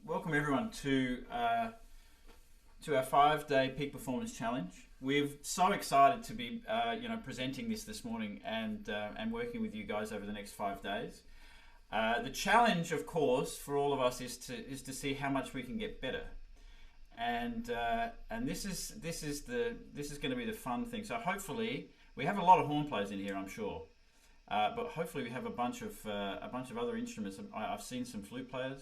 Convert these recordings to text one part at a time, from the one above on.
Welcome everyone to our 5-day peak performance challenge. We're so excited to be presenting this morning and working with you guys over the next 5 days. The challenge, of course, for all of us is to see how much we can get better, and this is going to be the fun thing. So hopefully we have a lot of horn players in here, I'm sure. But hopefully we have a bunch of other instruments. I've seen some flute players.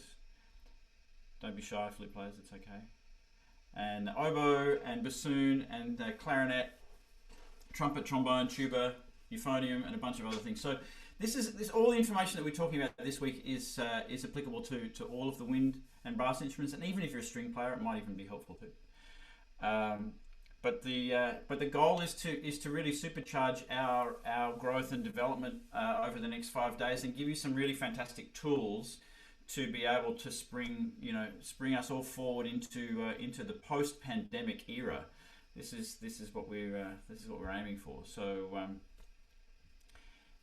Don't be shy, flute players. It's okay. And oboe and bassoon and clarinet, trumpet, trombone, tuba, euphonium, and a bunch of other things. So this all the information that we're talking about this week is applicable to all of the wind and brass instruments, and even if you're a string player, it might even be helpful too. But the goal is to really supercharge our growth and development over the next 5 days, and give you some really fantastic tools to be able to spring us all forward into the post-pandemic era. This is what we're aiming for. So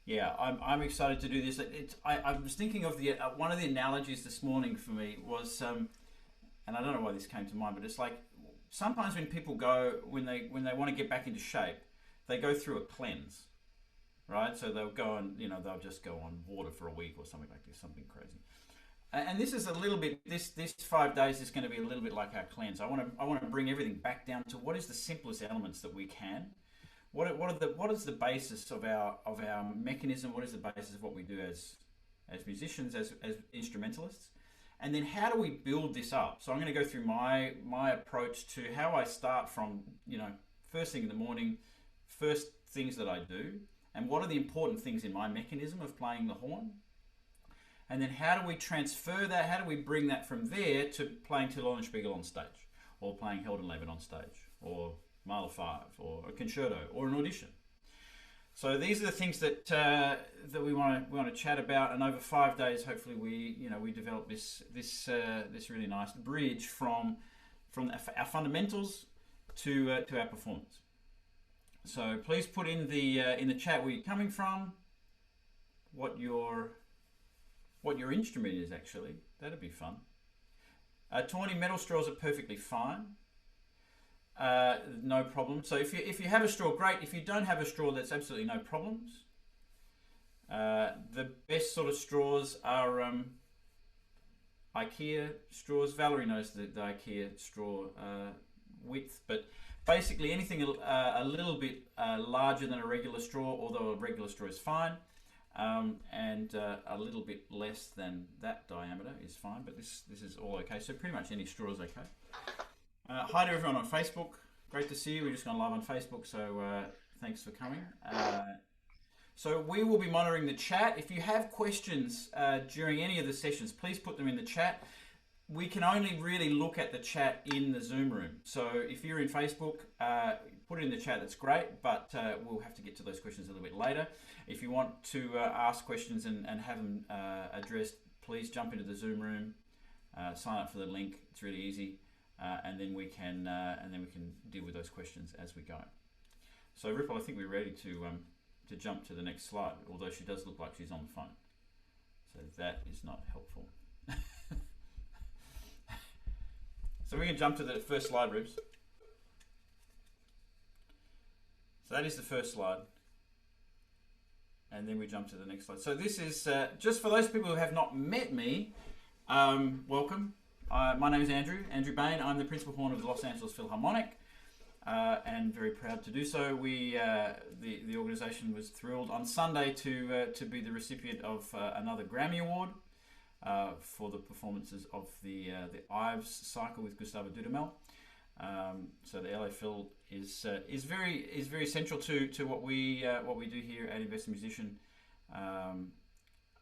I'm excited to do this. I was thinking of one of the analogies this morning for me was, and I don't know why this came to mind, but it's like, sometimes when people when they want to get back into shape, they go through a cleanse, right? So they'll go and they'll just go on water for a week or something like this, something crazy. And this is a little bit. This 5 days is going to be a little bit like our cleanse. I want to bring everything back down to what is the simplest elements that we can. What is the basis of our mechanism? What is the basis of what we do as musicians, as instrumentalists? And then how do we build this up? So I'm going to go through my approach to how I start from, first thing in the morning, first things that I do, and what are the important things in my mechanism of playing the horn. And then how do we transfer that? How do we bring that from there to playing Till Eulenspiegel on stage, or playing Heldenleben on stage, or Mahler 5, or a concerto, or an audition? So these are the things that we want to chat about, and over 5 days, hopefully we develop this really nice bridge from our fundamentals to our performance. So please put in the chat where you're coming from, what your instrument is actually. That'd be fun. Tawny metal straws are perfectly fine. No problem. So if you have a straw, great. If you don't have a straw, that's absolutely no problems. The best sort of straws are IKEA straws. Valerie knows the IKEA straw width, but basically anything a little bit larger than a regular straw, although a regular straw is fine, and a little bit less than that diameter is fine, but this is all okay. So pretty much any straw is okay. Hi to everyone on Facebook. Great to see you. We're just going live on Facebook, so thanks for coming. So we will be monitoring the chat. If you have questions during any of the sessions, please put them in the chat. We can only really look at the chat in the Zoom room. So if you're in Facebook, put it in the chat, that's great, but we'll have to get to those questions a little bit later. If you want to ask questions and have them addressed, please jump into the Zoom room, sign up for the link. It's really easy. And then we can deal with those questions as we go. So Ripple, I think we're ready to jump to the next slide, although she does look like she's on the phone. So that is not helpful. So we can jump to the first slide, Ribs. So that is the first slide. And then we jump to the next slide. So this is, just for those people who have not met me, welcome. My name is Andrew Bain. I'm the principal horn of the Los Angeles Philharmonic, and very proud to do so. The organisation was thrilled on Sunday to be the recipient of another Grammy Award for the performances of the Ives cycle with Gustavo Dudamel. So the LA Phil is very central to what we do here at Invested Musician.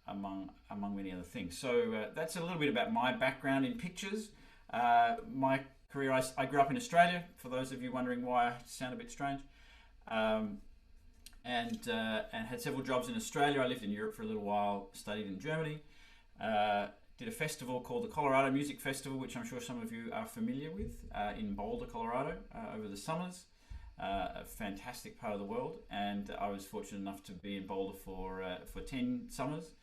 Among many other things. So that's a little bit about my background in pictures. My career, I grew up in Australia, for those of you wondering why I sound a bit strange, and had several jobs in Australia. I lived in Europe for a little while, studied in Germany, did a festival called the Colorado Music Festival, which I'm sure some of you are familiar with, in Boulder, Colorado, over the summers. A fantastic part of the world, and I was fortunate enough to be in Boulder for 10 summers.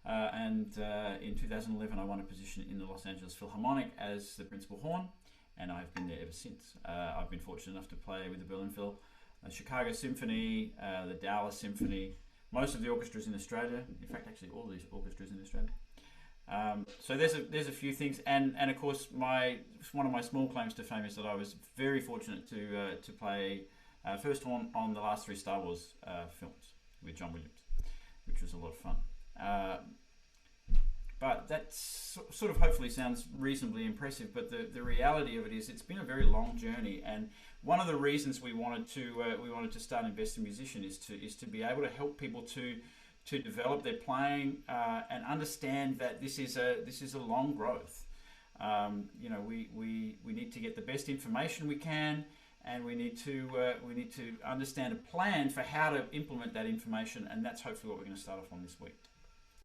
and in 2011 I won a position in the Los Angeles Philharmonic as the principal horn, and I've been there ever since. I've been fortunate enough to play with the Berlin Phil, Chicago Symphony, the Dallas Symphony, most of the orchestras in Australia. In fact, actually all these orchestras in Australia. So there's a few things, and of course one of my small claims to fame is that I was very fortunate to play first horn on the last 3 Star Wars films with John Williams, which was a lot of fun. But that sort of hopefully sounds reasonably impressive, but the reality of it is it's been a very long journey, and one of the reasons we wanted to start Invest in Musician is to be able to help people to develop their playing and understand that this is a long growth. We need to get the best information we can, and we need to understand a plan for how to implement that information, and that's hopefully what we're going to start off on this week.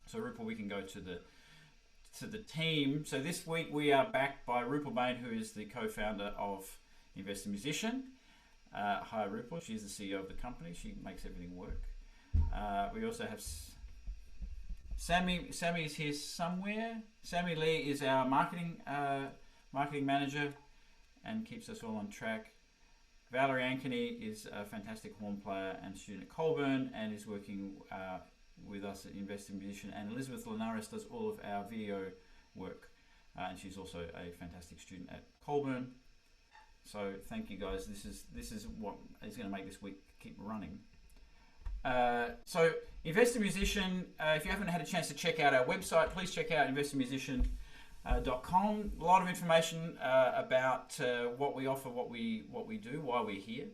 So Rupal, we can go to the team. So this week we are backed by Rupal Bain, who is the co-founder of Invest in Musician. Hi Rupal, she's the CEO of the company. She makes everything work. We also have Sammy. Sammy is here somewhere. Sammy Lee is our marketing manager and keeps us all on track. Valerie Ankeny is a fantastic horn player and student at Colburn and is working with us at Invest in Musician. And Elizabeth Linares does all of our video work, and she's also a fantastic student at Colburn. So thank you guys. This is what is going to make this week keep running. So Invest in Musician, if you haven't had a chance to check out our website, please check out investedmusician.com. A lot of information about what we offer, what we do, why we're here.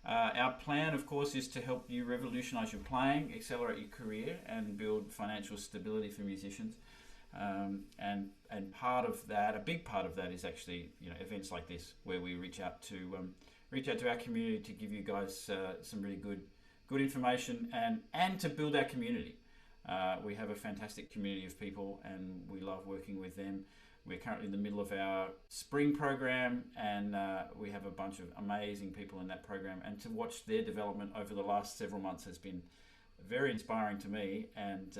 Our plan, of course, is to help you revolutionize your playing, accelerate your career, and build financial stability for musicians. And part of that, a big part of that, is actually events like this, where we reach out to our community to give you guys some really good information and to build our community. We have a fantastic community of people, and we love working with them. We're currently in the middle of our spring program, and we have a bunch of amazing people in that program, and to watch their development over the last several months has been very inspiring to me, and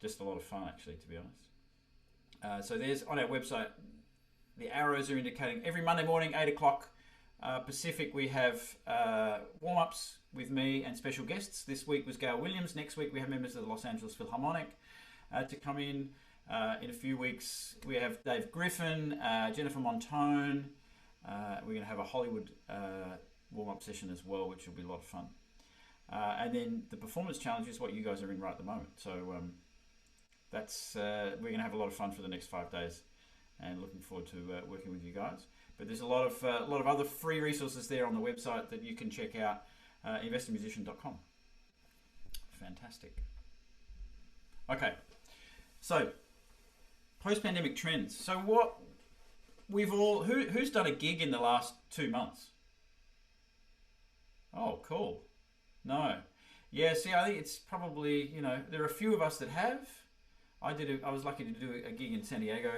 just a lot of fun, actually, to be honest. So there's, on our website, the arrows are indicating every Monday morning, 8 o'clock Pacific, we have warm-ups with me and special guests. This week was Gail Williams. Next week we have members of the Los Angeles Philharmonic to come in. In a few weeks we have Dave Griffin, Jennifer Montone. We're going to have a Hollywood warm-up session as well, which will be a lot of fun. And then the performance challenge is what you guys are in right at the moment. So that's we're going to have a lot of fun for the next 5 days, and looking forward to working with you guys. But there's a lot of other free resources there on the website that you can check out. investedmusician.com. Fantastic. Okay, so post-pandemic trends. So what we've all who's done a gig in the last 2 months? Oh, cool. No, yeah. See, I think it's probably there are a few of us that have. I was lucky to do a gig in San Diego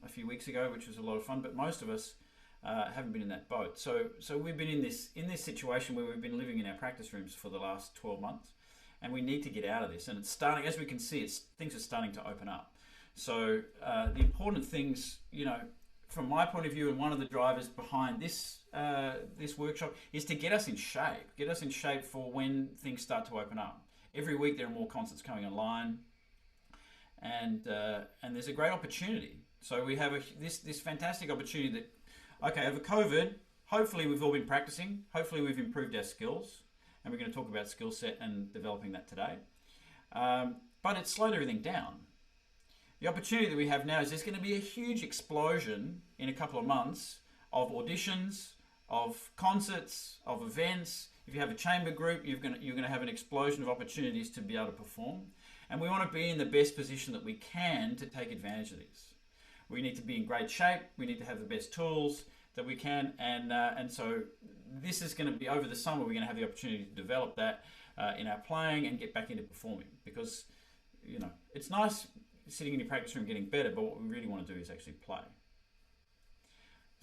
a few weeks ago, which was a lot of fun. But most of us haven't been in that boat. So we've been in this situation where we've been living in our practice rooms for the last 12 months, and we need to get out of this. And it's starting, as we can see, things are starting to open up. So the important things, from my point of view, and one of the drivers behind this workshop is to get us in shape for when things start to open up. Every week there are more concerts coming online, and there's a great opportunity. So we have this fantastic opportunity that, okay, over COVID, hopefully we've all been practicing. Hopefully we've improved our skills, and we're going to talk about skill set and developing that today. But it's slowed everything down. The opportunity that we have now is there's going to be a huge explosion in a couple of months of auditions, of concerts, of events. If you have a chamber group, you're going to have an explosion of opportunities to be able to perform. And we want to be in the best position that we can to take advantage of this. We need to be in great shape. We need to have the best tools that we can. And so this is going to be, over the summer, we're going to have the opportunity to develop that in our playing and get back into performing. Because, it's nice sitting in your practice room getting better, but what we really want to do is actually play.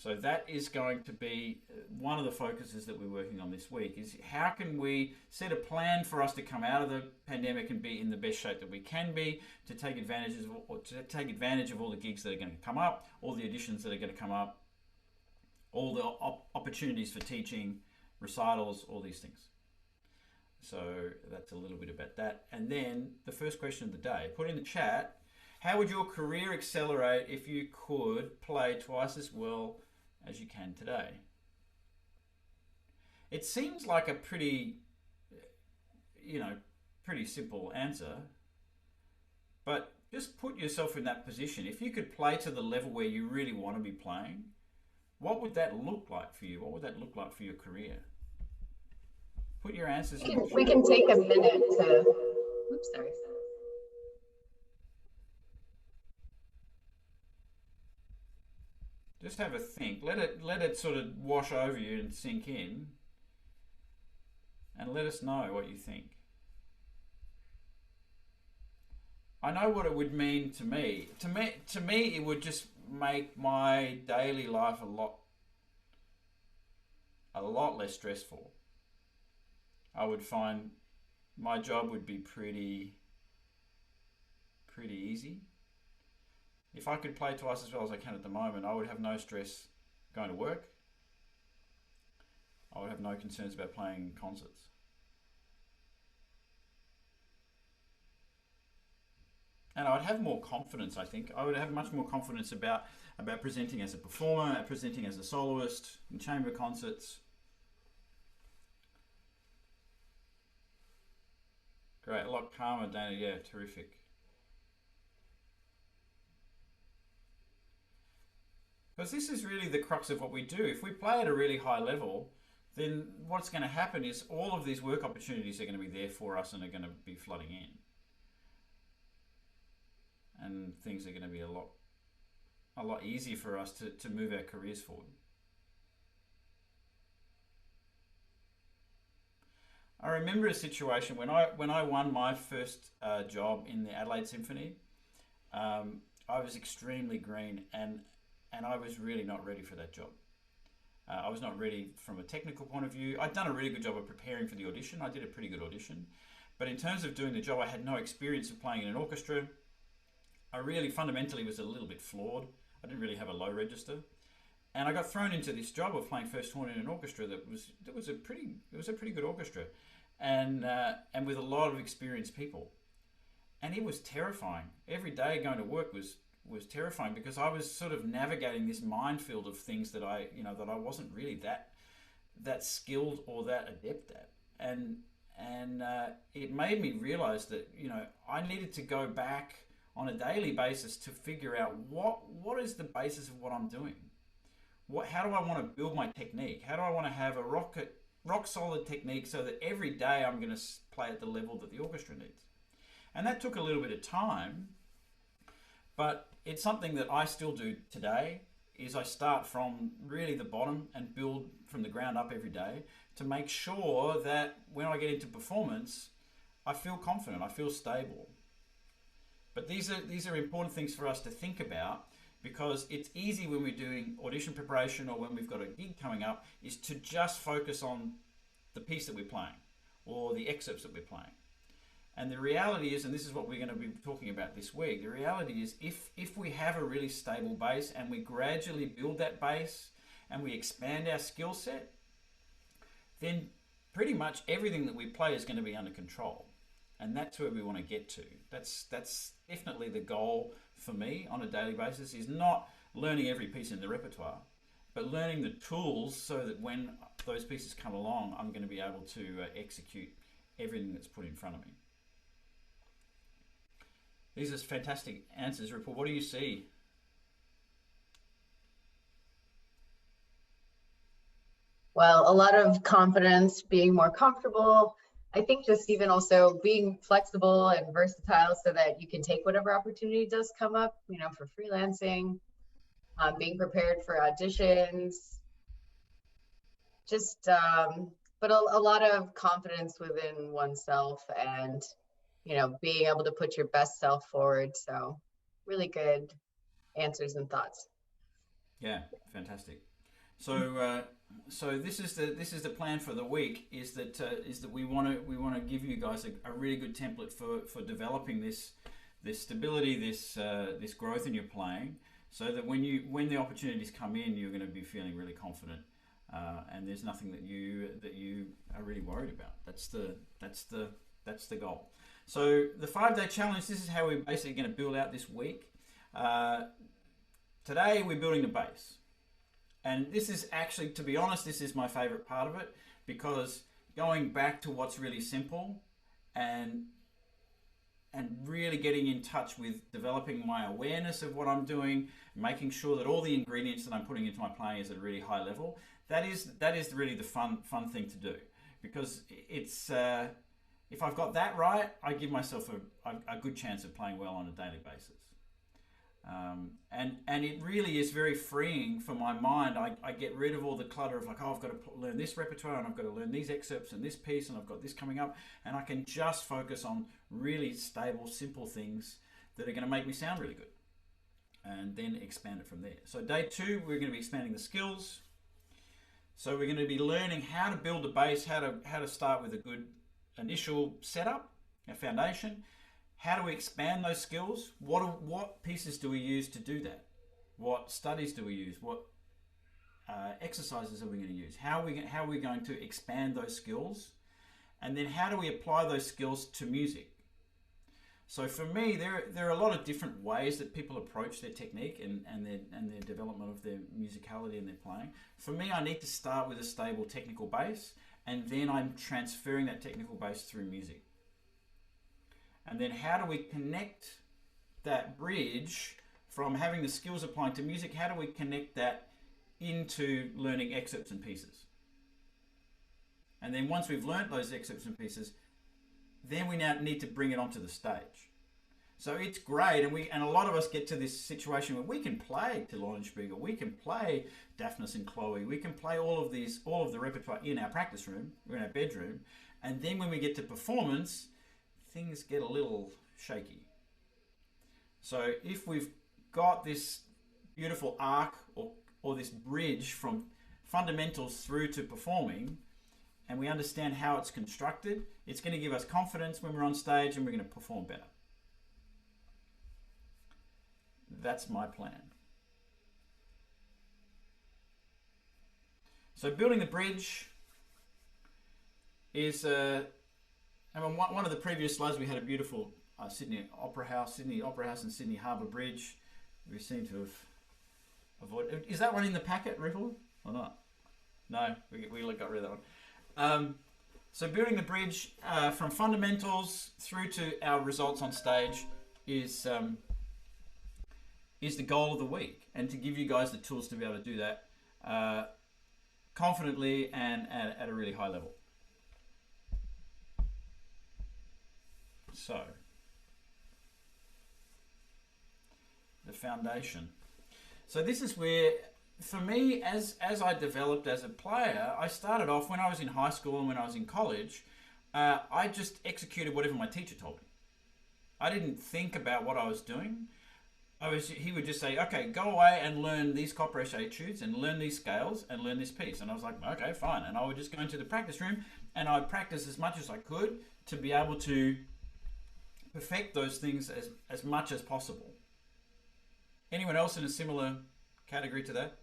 So that is going to be one of the focuses that we're working on this week, is how can we set a plan for us to come out of the pandemic and be in the best shape that we can be, to take advantage of all the gigs that are going to come up, all the auditions that are going to come up, all the opportunities for teaching, recitals, all these things. So that's a little bit about that. And then the first question of the day, put in the chat, how would your career accelerate if you could play twice as well as you can today? It seems like a pretty simple answer, but just put yourself in that position. If you could play to the level where you really want to be playing, what would that look like for you? What would that look like for your career? Put your answers in. We can take a minute to, oops, sorry. Just have a think. Let it sort of wash over you and sink in, and let us know what you think. I know what it would mean to me. To me, it would just make my daily life a lot less stressful. I would find my job would be pretty easy. If I could play twice as well as I can at the moment, I would have no stress going to work. I would have no concerns about playing concerts. And I would have more confidence, I think. I would have much more confidence about presenting as a performer, presenting as a soloist, in chamber concerts. Great, a lot calmer, Dana. Yeah, terrific. Because this is really the crux of what we do. If we play at a really high level, then what's going to happen is all of these work opportunities are going to be there for us and are going to be flooding in. And things are going to be a lot easier for us to move our careers forward. I remember a situation when I won my first job in the Adelaide Symphony. I was extremely green and I was really not ready for that job. I was not ready from a technical point of view. I'd done a really good job of preparing for the audition. I did a pretty good audition. But in terms of doing the job, I had no experience of playing in an orchestra. I really fundamentally was a little bit flawed. I didn't really have a low register. And I got thrown into this job of playing first horn in an orchestra that was a pretty good orchestra, and with a lot of experienced people. And it was terrifying. Every day going to work was terrifying because I was sort of navigating this minefield of things that I wasn't really that skilled or that adept at. And it made me realize that I needed to go back on a daily basis to figure out what is the basis of what I'm doing. How do I want to build my technique? How do I want to have a rock solid technique so that every day I'm going to play at the level that the orchestra needs? And that took a little bit of time, but it's something that I still do today. Is I start from really the bottom and build from the ground up every day to make sure that when I get into performance, I feel confident, I feel stable. But these are important things for us to think about, because it's easy when we're doing audition preparation or when we've got a gig coming up is to just focus on the piece that we're playing or the excerpts that we're playing. And the reality is, and this is what we're going to be talking about this week, the reality is if we have a really stable base and we gradually build that base and we expand our skill set, then pretty much everything that we play is going to be under control. And that's where we want to get to. That's definitely the goal for me on a daily basis, is not learning every piece in the repertoire, but learning the tools so that when those pieces come along, I'm going to be able to execute everything that's put in front of me. These are fantastic answers, Ripple. What do you see? Well, a lot of confidence, being more comfortable. I think just even also being flexible and versatile so that you can take whatever opportunity does come up, for freelancing, being prepared for auditions, just, but a lot of confidence within oneself and, being able to put your best self forward. So really good answers and thoughts. Yeah, fantastic. So this is the plan for the week. Is that we want to give you guys a really good template for developing this stability, this growth in your playing, so that when the opportunities come in, you're going to be feeling really confident, and there's nothing that you are really worried about. That's the goal. So the 5-day challenge. This is how we're basically going to build out this week. Today we're building the bass. And this is actually, to be honest, this is my favorite part of it, because going back to what's really simple and really getting in touch with developing my awareness of what I'm doing, making sure that all the ingredients that I'm putting into my playing is at a really high level. That is really the fun thing to do, because it's if I've got that right, I give myself a good chance of playing well on a daily basis. And it really is very freeing for my mind. I get rid of all the clutter of like, oh, I've got to learn this repertoire, and I've got to learn these excerpts and this piece, and I've got this coming up, and I can just focus on really stable, simple things that are going to make me sound really good, and then expand it from there. So day 2, we're going to be expanding the skills. So we're going to be learning how to build a bass, how to start with a good initial setup, a foundation. How do we expand those skills? What pieces do we use to do that? What studies do we use? What exercises are we going to use? How are we going to expand those skills? And then how do we apply those skills to music? So for me, there are a lot of different ways that people approach their technique and their development of their musicality and their playing. For me, I need to start with a stable technical base, and then I'm transferring that technical base through music. And then how do we connect that bridge from having the skills applying to music? How do we connect that into learning excerpts and pieces? And then once we've learnt those excerpts and pieces, then we now need to bring it onto the stage. So it's great, and a lot of us get to this situation where we can play to Laudenspiegel, we can play Daphnis and Chloe, we can play all of the repertoire in our practice room, or in our bedroom, and then when we get to performance, things get a little shaky. So if we've got this beautiful arc or this bridge from fundamentals through to performing, and we understand how it's constructed, it's going to give us confidence when we're on stage, and we're going to perform better. That's my plan. So building the bridge is one of the previous slides, we had a beautiful Sydney Opera House and Sydney Harbour Bridge. We seem to have avoided. Is that one in the packet, Ripple, or not? No, we got rid of that one. So building the bridge from fundamentals through to our results on stage is the goal of the week, and to give you guys the tools to be able to do that confidently and at a really high level. So, the foundation. So this is where, for me, as I developed as a player, I started off when I was in high school and when I was in college, I just executed whatever my teacher told me. I didn't think about what I was doing. He would just say, okay, go away and learn these copperas etudes and learn these scales and learn this piece. And I was like, okay, fine. And I would just go into the practice room and I'd practice as much as I could to be able to perfect those things as much as possible. Anyone else in a similar category to that?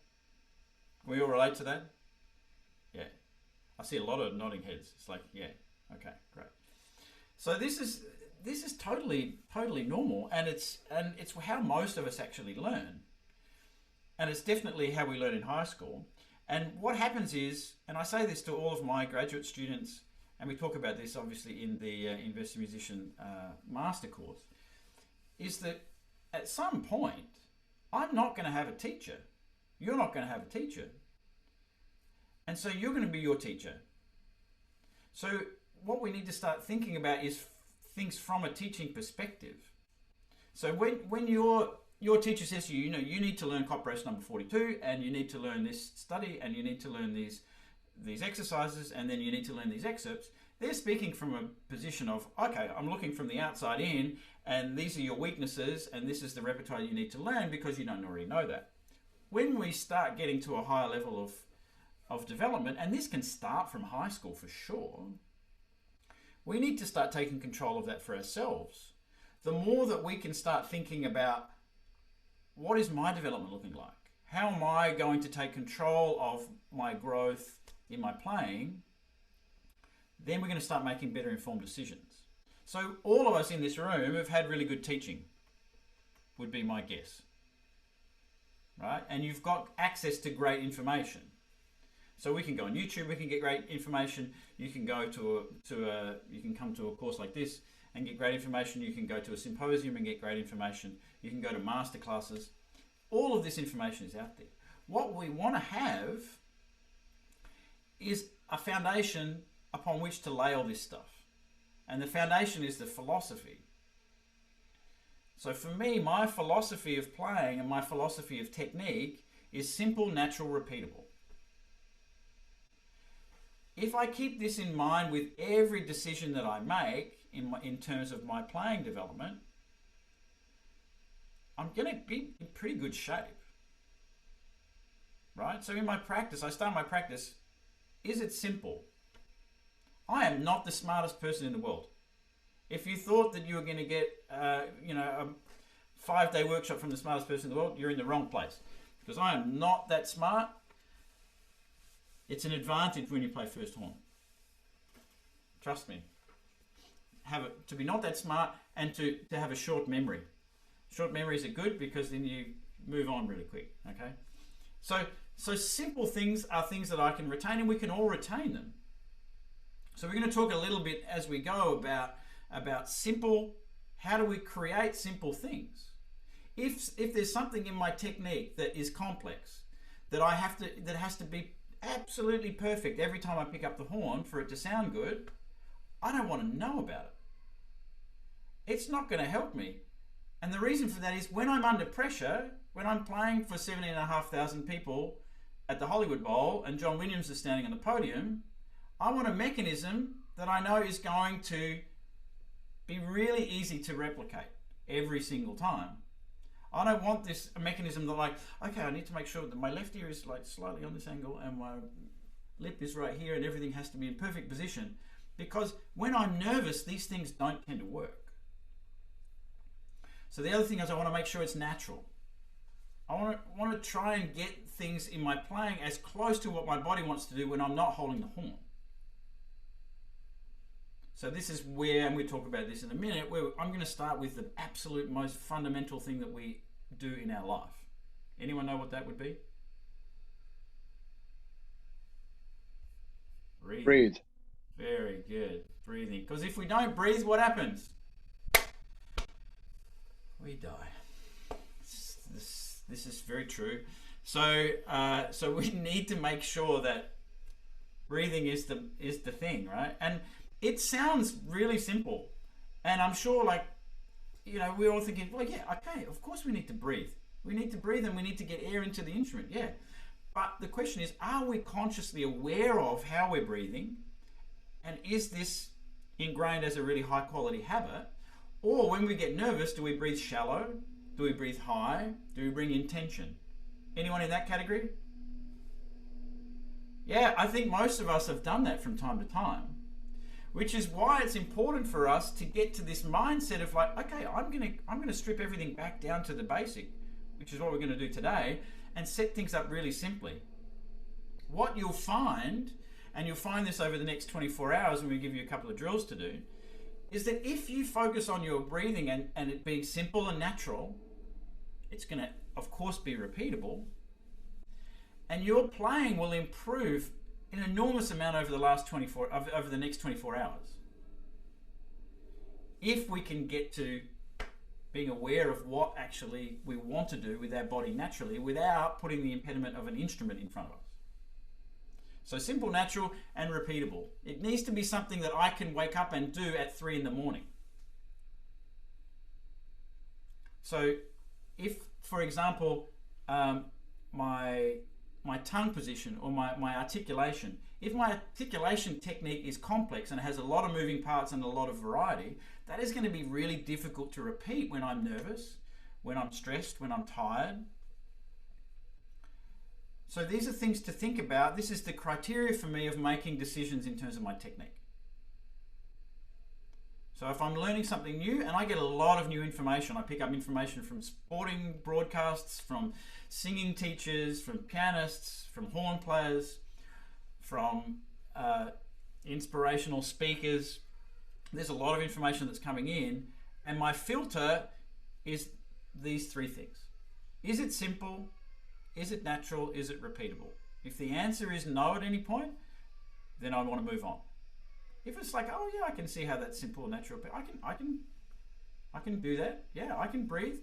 Can we all relate to that? Yeah. I see a lot of nodding heads. It's like, yeah, okay, great. So this is totally normal, and it's how most of us actually learn. And it's definitely how we learn in high school. And what happens is, and I say this to all of my graduate students, and we talk about this obviously in the Invested Musician Master course, is that at some point, I'm not going to have a teacher. You're not going to have a teacher. And so you're going to be your teacher. So what we need to start thinking about is things from a teaching perspective. So when your teacher says to you, you need to learn copperas number 42, and you need to learn this study, and you need to learn these exercises, and then you need to learn these excerpts, they're speaking from a position of, okay, I'm looking from the outside in, and these are your weaknesses, and this is the repertoire you need to learn because you don't already know that. When we start getting to a higher level of development, and this can start from high school for sure, we need to start taking control of that for ourselves. The more that we can start thinking about, what is my development looking like? How am I going to take control of my growth in my playing? Then we're going to start making better informed decisions. So all of us in this room have had really good teaching, would be my guess. Right? And you've got access to great information. So we can go on YouTube, we can get great information. You can go you can come to a course like this and get great information. You can go to a symposium and get great information. You can go to master classes. All of this information is out there. What we want to have is a foundation upon which to lay all this stuff. And the foundation is the philosophy. So for me, my philosophy of playing and my philosophy of technique is simple, natural, repeatable. If I keep this in mind with every decision that I make in terms of my playing development, I'm going to be in pretty good shape. Right? So in my practice, I start my practice, is it simple? I am not the smartest person in the world. If you thought that you were going to get, a 5-day workshop from the smartest person in the world, you're in the wrong place. Because I am not that smart. It's an advantage when you play first horn. Trust me. To be not that smart and to have a short memory. Short memories are good because then you move on really quick. Okay. So simple things are things that I can retain, and we can all retain them. So we're going to talk a little bit as we go about simple. How do we create simple things? If there's something in my technique that is complex, that has to be absolutely perfect every time I pick up the horn for it to sound good, I don't want to know about it. It's not going to help me. And the reason for that is when I'm under pressure, when I'm playing for 17,500 people at the Hollywood Bowl and John Williams is standing on the podium, I want a mechanism that I know is going to be really easy to replicate every single time. I don't want this mechanism that okay, I need to make sure that my left ear is slightly on this angle and my lip is right here and everything has to be in perfect position, because when I'm nervous, these things don't tend to work. So the other thing is I want to make sure it's natural. I want to try and get things in my playing as close to what my body wants to do when I'm not holding the horn. So this is where, and we'll talk about this in a minute, where I'm going to start with the absolute most fundamental thing that we do in our life. Anyone know what that would be? Breathe. Very good. Breathing. Because if we don't breathe, what happens? We die. This is very true. So we need to make sure that breathing is the thing, right? And it sounds really simple, and I'm sure, we're all thinking, well, yeah, okay, of course we need to breathe. We need to breathe, and we need to get air into the instrument, yeah. But the question is, are we consciously aware of how we're breathing, and is this ingrained as a really high quality habit? Or when we get nervous, do we breathe shallow? Do we breathe high? Do we bring in tension? Anyone in that category? Yeah, I think most of us have done that from time to time. Which is why it's important for us to get to this mindset of okay, I'm gonna strip everything back down to the basic, which is what we're gonna do today, and set things up really simply. What you'll find, and you'll find this over the next 24 hours when we give you a couple of drills to do, is that if you focus on your breathing and it being simple and natural, it's gonna, of course, be repeatable, and your playing will improve an enormous amount over the next 24 hours. If we can get to being aware of what actually we want to do with our body naturally without putting the impediment of an instrument in front of us. So simple, natural, and repeatable. It needs to be something that I can wake up and do at 3 in the morning. So if, for example, my tongue position or my articulation, if my articulation technique is complex and it has a lot of moving parts and a lot of variety, that is going to be really difficult to repeat when I'm nervous, when I'm stressed, when I'm tired. So these are things to think about. This is the criteria for me of making decisions in terms of my technique. So if I'm learning something new, and I get a lot of new information, I pick up information from sporting broadcasts, from singing teachers, from pianists, from horn players, from inspirational speakers. There's a lot of information that's coming in, and my filter is these three things. Is it simple? Is it natural? Is it repeatable? If the answer is no at any point, then I want to move on. If it's like, oh yeah, I can see how that's simple and natural, but I can do that. Yeah, I can breathe,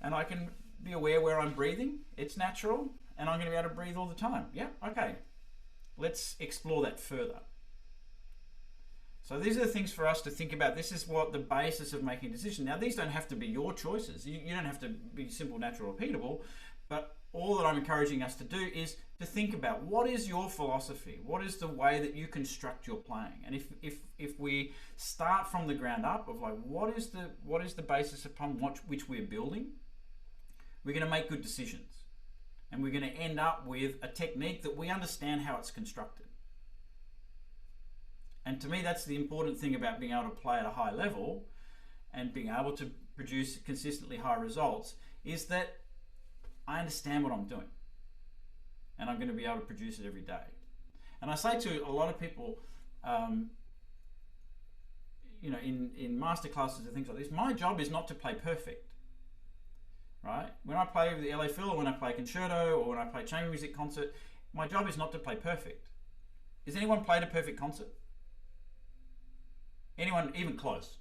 and I can be aware where I'm breathing. It's natural, and I'm going to be able to breathe all the time. Yeah, okay. Let's explore that further. So these are the things for us to think about. This is what the basis of making a decision. Now, these don't have to be your choices. You don't have to be simple, natural, repeatable, but all that I'm encouraging us to do is to think about, what is your philosophy? What is the way that you construct your playing? And if we start from the ground up of like, what is the basis upon which we're building, we're going to make good decisions. And we're going to end up with a technique that we understand how it's constructed. And to me, that's the important thing about being able to play at a high level and being able to produce consistently high results, is that I understand what I'm doing, and I'm going to be able to produce it every day. And I say to a lot of people, you know, in master classes and things like this, my job is not to play perfect, right? When I play with the laphil, or when I play concerto, or when I play chamber music concert, my job is not to play perfect. Has anyone played a perfect concert? Anyone even close?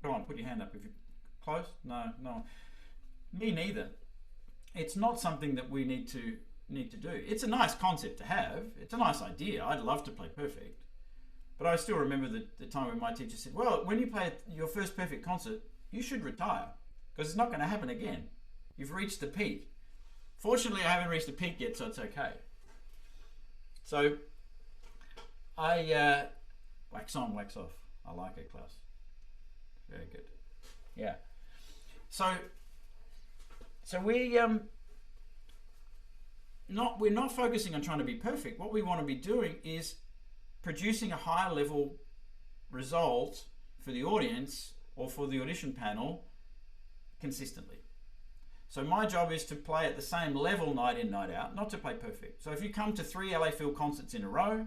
Come on, put your hand up if you're close. No. Me neither. It's not something that we need to do. It's a nice concept to have. It's a nice idea. I'd love to play perfect. But I still remember the time when my teacher said, well, when you play your first perfect concert, you should retire, because it's not going to happen again. You've reached the peak. Fortunately, I haven't reached the peak yet, so it's okay. So I wax on, wax off. I like it, Klaus. Very good. Yeah. So we're not focusing on trying to be perfect. What we want to be doing is producing a higher level result for the audience or for the audition panel consistently. So my job is to play at the same level night in, night out, not to play perfect. So if you come to 3 laphil concerts in a row,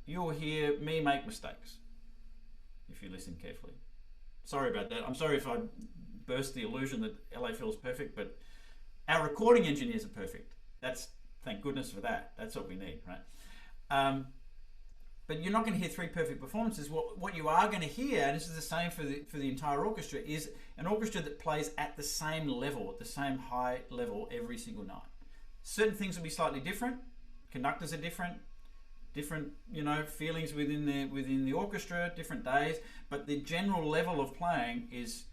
you'll hear me make mistakes if you listen carefully. Sorry about that. I'm sorry if I burst the illusion that laphil is perfect, but our recording engineers are perfect. Thank goodness for that. That's what we need, right? But you're not going to hear 3 perfect performances. What you are going to hear, and this is the same for the entire orchestra, is an orchestra that plays at the same level, at the same high level every single night. Certain things will be slightly different. Conductors are different, feelings within the orchestra, different days, but the general level of playing is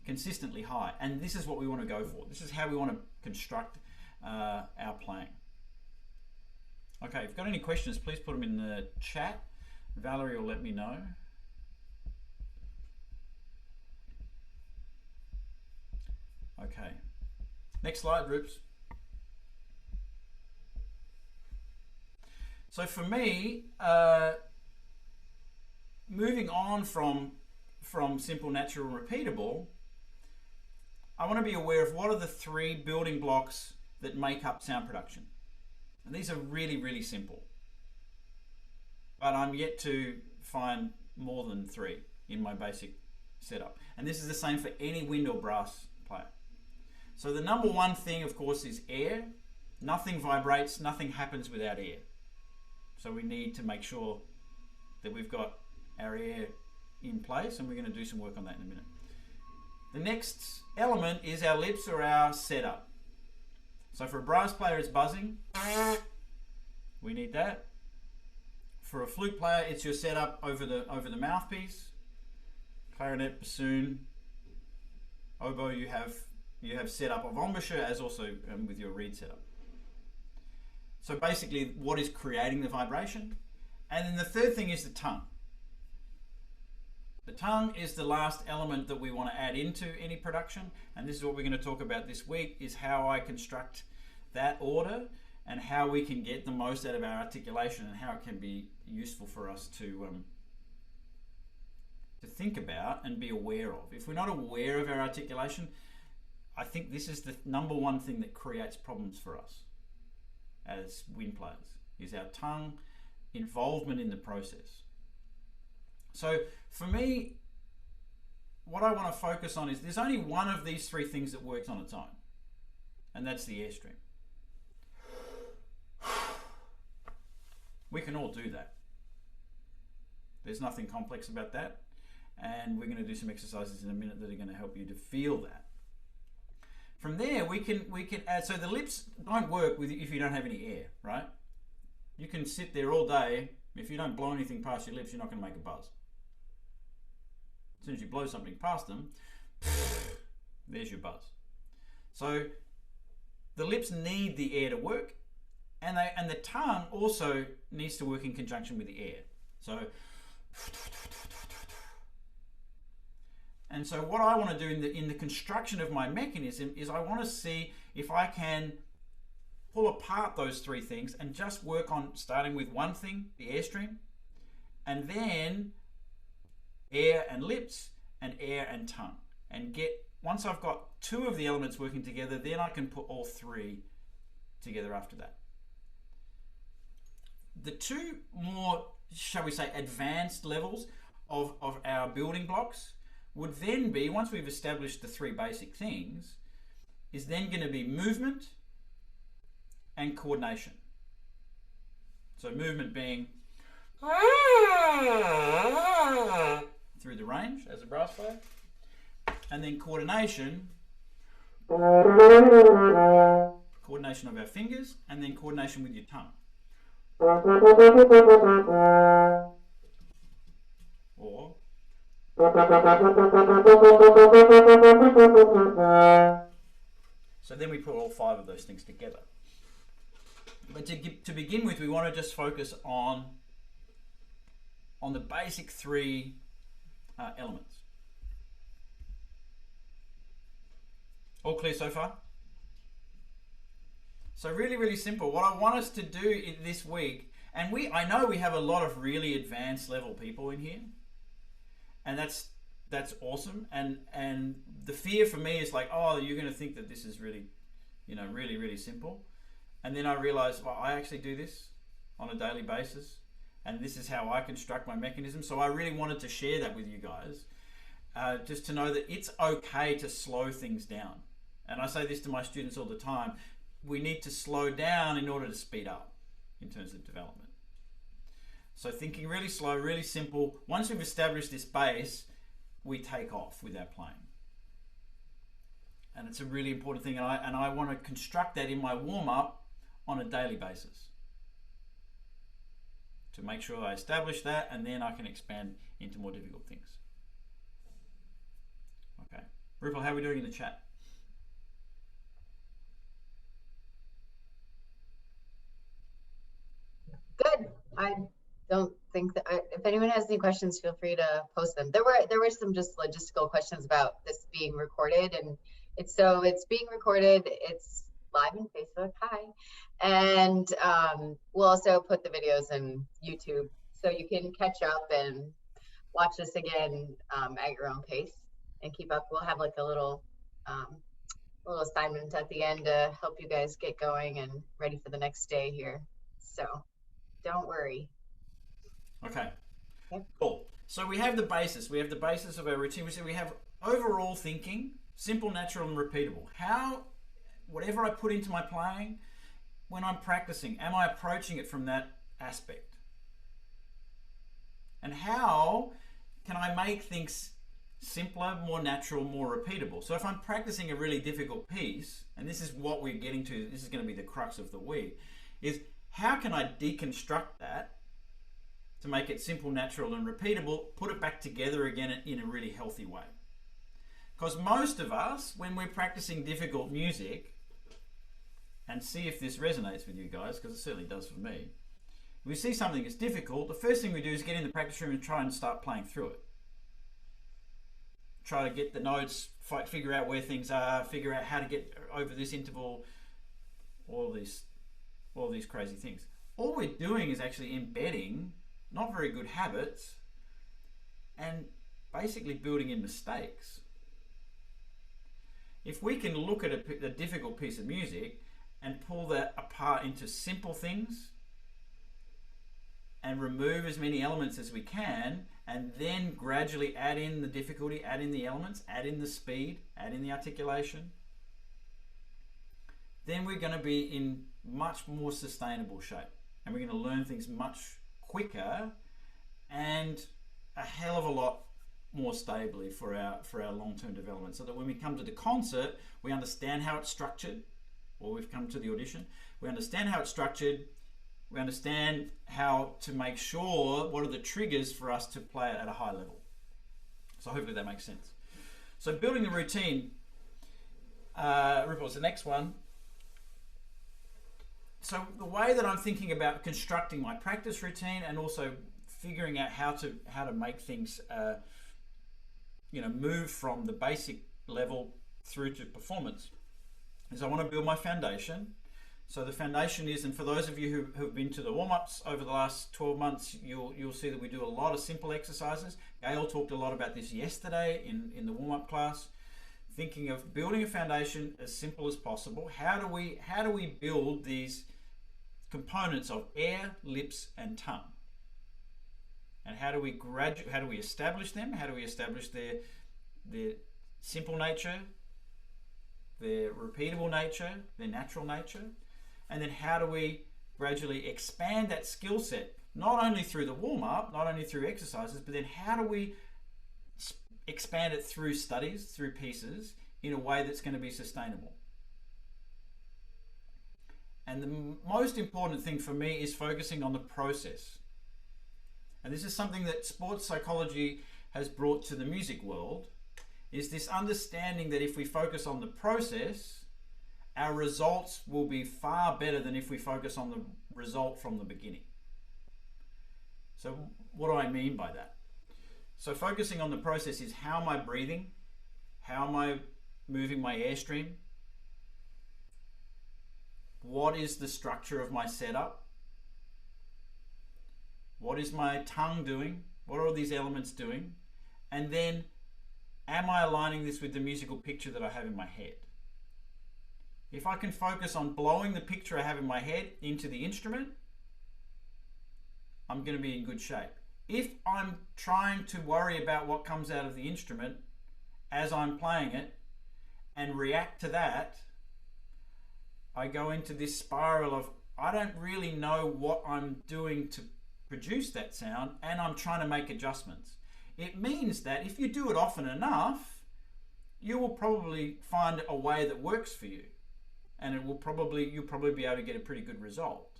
consistently high, and this is what we want to go for. This is how we want to construct our playing. Okay, if you've got any questions, please put them in the chat. Valerie will let me know. Okay, next slide, Roops. So for me, moving on from simple, natural, and repeatable, I want to be aware of what are the 3 building blocks that make up sound production. And these are really, really simple. But I'm yet to find more than 3 in my basic setup. And this is the same for any wind or brass player. So the number 1 thing, of course, is air. Nothing vibrates, nothing happens without air. So we need to make sure that we've got our air in place, and we're going to do some work on that in a minute. The next element is our lips, or our setup. So for a brass player, it's buzzing. We need that. For a flute player, it's your setup over the mouthpiece. Clarinet, bassoon, oboe, you have setup of embouchure, as also with your reed setup. So basically, what is creating the vibration? And then the third thing is the tongue. The tongue is the last element that we want to add into any production, and this is what we're going to talk about this week, is how I construct that order and how we can get the most out of our articulation and how it can be useful for us to think about and be aware of. If we're not aware of our articulation, I think this is the number one thing that creates problems for us as wind players, is our tongue involvement in the process. So for me, what I want to focus on is there's only one of these three things that works on its own, and that's the airstream. We can all do that. There's nothing complex about that, and we're going to do some exercises in a minute that are going to help you to feel that. From there, we can add, so the lips don't work with if you don't have any air, right? You can sit there all day. If you don't blow anything past your lips, you're not going to make a buzz. As soon as you blow something past them, there's your buzz. So the lips need the air to work, and the tongue also needs to work in conjunction with the air. So, and so what I want to do in the construction of my mechanism is I want to see if I can pull apart those three things and just work on starting with one thing, the airstream, and then air and lips, and air and tongue. And once I've got two of the elements working together, then I can put all three together after that. The two more, shall we say, advanced levels of our building blocks would then be, once we've established the three basic things, is then going to be movement and coordination. So movement being through the range as a brass player, and then coordination of our fingers, and then coordination with your tongue. Or so then we put all five of those things together. But to begin with, we want to just focus on the basic three elements. All clear so far? So really, really simple. What I want us to do this week, and I know we have a lot of really advanced level people in here, and that's awesome. And the fear for me is like, oh, you're going to think that this is really, really, really simple. And then I realized, well, I actually do this on a daily basis, and this is how I construct my mechanism. So I really wanted to share that with you guys, just to know that it's okay to slow things down. And I say this to my students all the time. We need to slow down in order to speed up in terms of development. So thinking really slow, really simple. Once we've established this base, we take off with our playing. And it's a really important thing, and I want to construct that in my warm-up on a daily basis to make sure I establish that, and then I can expand into more difficult things. Okay. Rupal, how are we doing in the chat? Good. I don't think that if anyone has any questions, feel free to post them. There were some just logistical questions about this being recorded, and it's being recorded. It's live on Facebook. Hi. And we'll also put the videos in YouTube, so you can catch up and watch this again at your own pace and keep up. We'll have like a little assignment at the end to help you guys get going and ready for the next day here. So don't worry. Okay. Yep. Cool. So we have the basis. We have the basis of our routine. We have overall thinking, simple, natural, and repeatable. Whatever I put into my playing, when I'm practicing, am I approaching it from that aspect? And how can I make things simpler, more natural, more repeatable? So if I'm practicing a really difficult piece, and this is what we're getting to, this is going to be the crux of the week, is how can I deconstruct that to make it simple, natural, and repeatable, put it back together again in a really healthy way? Because most of us, when we're practicing difficult music, and see if this resonates with you guys, because it certainly does for me. If we see something that's difficult, the first thing we do is get in the practice room and try and start playing through it. try to get the notes, figure out where things are, figure out how to get over this interval, all these crazy things. All we're doing is actually embedding not very good habits and basically building in mistakes. If we can look at a difficult piece of music and pull that apart into simple things and remove as many elements as we can, and then gradually add in the difficulty, add in the elements, add in the speed, add in the articulation, then we're going to be in much more sustainable shape, and we're going to learn things much quicker and a hell of a lot more stably for our long-term development, so that when we come to the concert, we understand how it's structured, or we've come to the audition, we understand how it's structured, we understand how to make sure what are the triggers for us to play it at a high level. So hopefully that makes sense. So building the routine, Ripple's the next one. So the way that I'm thinking about constructing my practice routine and also figuring out how to make things move from the basic level through to performance is I want to build my foundation. So the foundation is, and for those of you who've been to the warm-ups over the last 12 months, you'll see that we do a lot of simple exercises. Gail talked a lot about this yesterday in the warm-up class, thinking of building a foundation as simple as possible. How do we build these components of air, lips, and tongue? And how do we establish them? How do we establish their simple nature, their repeatable nature, their natural nature? And then how do we gradually expand that skill set, not only through the warm-up, not only through exercises, but then how do we expand it through studies, through pieces, in a way that's going to be sustainable? And the most important thing for me is focusing on the process. And this is something that sports psychology has brought to the music world, is this understanding that if we focus on the process, our results will be far better than if we focus on the result from the beginning. So what do I mean by that? So focusing on the process is, how am I breathing? How am I moving my airstream? What is the structure of my setup? What is my tongue doing? What are all these elements doing? And then, am I aligning this with the musical picture that I have in my head? If I can focus on blowing the picture I have in my head into the instrument, I'm going to be in good shape. If I'm trying to worry about what comes out of the instrument as I'm playing it and react to that, I go into this spiral of, I don't really know what I'm doing to produce that sound, and I'm trying to make adjustments. It means that if you do it often enough, you will probably find a way that works for you, and you'll probably be able to get a pretty good result.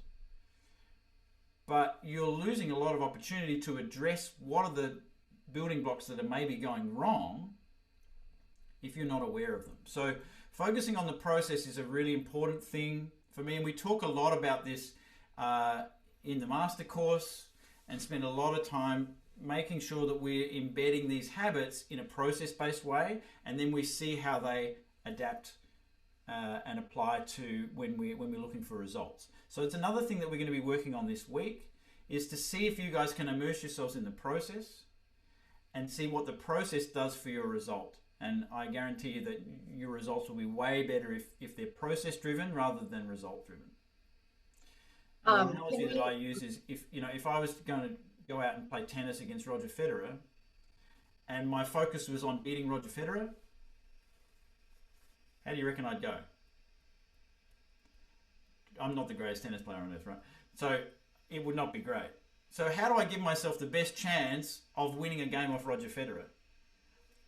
But you're losing a lot of opportunity to address what are the building blocks that are maybe going wrong if you're not aware of them. So focusing on the process is a really important thing for me, and we talk a lot about this in the master course, and spend a lot of time making sure that we're embedding these habits in a process-based way, and then we see how they adapt and apply to when we're looking for results. So it's another thing that we're going to be working on this week, is to see if you guys can immerse yourselves in the process and see what the process does for your result. And I guarantee you that your results will be way better if they're process-driven rather than result-driven. The analogy that I use is, if I was going to go out and play tennis against Roger Federer, and my focus was on beating Roger Federer, how do you reckon I'd go? I'm not the greatest tennis player on earth, right? So it would not be great. So how do I give myself the best chance of winning a game off Roger Federer?